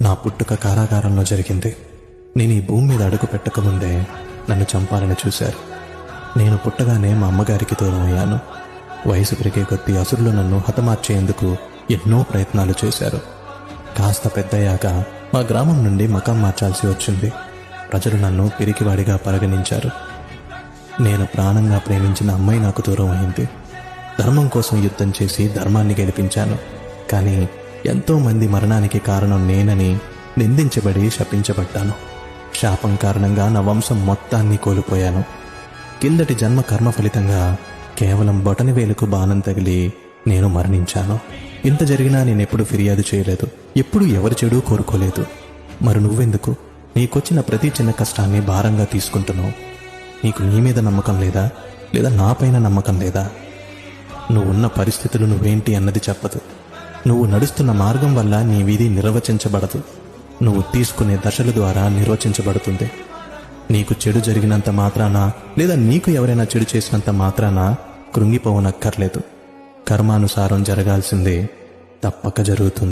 నా పుట్టుక కారాగారంలో జరిగింది. నేను ఈ భూమి మీద అడుగు పెట్టకముందే నన్ను చంపాలని చూశారు. నేను పుట్టగానే మా అమ్మగారికి దూరం అయ్యాను. వయసు పెరిగే కొద్దీ అసురులు నన్ను హతమార్చేందుకు ఎన్నో ప్రయత్నాలు చేశారు. కాస్త పెద్దయ్యాక మా గ్రామం నుండి మకం మార్చాల్సి వచ్చింది. ప్రజలు నన్ను పిరికివాడిగా పరిగణించారు. నేను ప్రాణంగా ప్రేమించిన అమ్మాయి నాకు దూరం అయింది. ధర్మం కోసం యుద్ధం చేసి ధర్మాన్ని గెలిపించాను. కానీ ఎంతో మంది మరణానికి కారణం నేనని నిందించబడి శపించబడ్డాను. శాపం కారణంగా నా వంశం మొత్తాన్ని కోల్పోయాను. కిందటి జన్మ కర్మ ఫలితంగా కేవలం బొటనవేలుకు బాణం తగిలి నేను మరణించాను. ఇంత జరిగినా నేనెప్పుడు ఫిర్యాదు చేయలేదు. ఎప్పుడు ఎవరి చెడు కోరుకోలేదు. మరి నువ్వెందుకు నీకొచ్చిన ప్రతి చిన్న కష్టాన్ని భారంగా తీసుకుంటున్నావు? నీకు నీ మీద నమ్మకం లేదా? లేదా నాపైన నమ్మకం లేదా? నువ్వున్న పరిస్థితులు నువ్వేంటి అన్నది చెప్పదు. నువ్వు నడుస్తున్న మార్గం వల్ల నీ వీధి నిర్వచించబడదు. నువ్వు తీసుకునే దశల ద్వారా నిర్వచించబడుతుంది. నీకు చెడు జరిగినంత మాత్రాన లేదా నీకు ఎవరైనా చెడు చేసినంత మాత్రాన కృంగిపోవనక్కర్లేదు. కర్మానుసారం జరగాల్సిందే తప్పక జరుగుతుంది.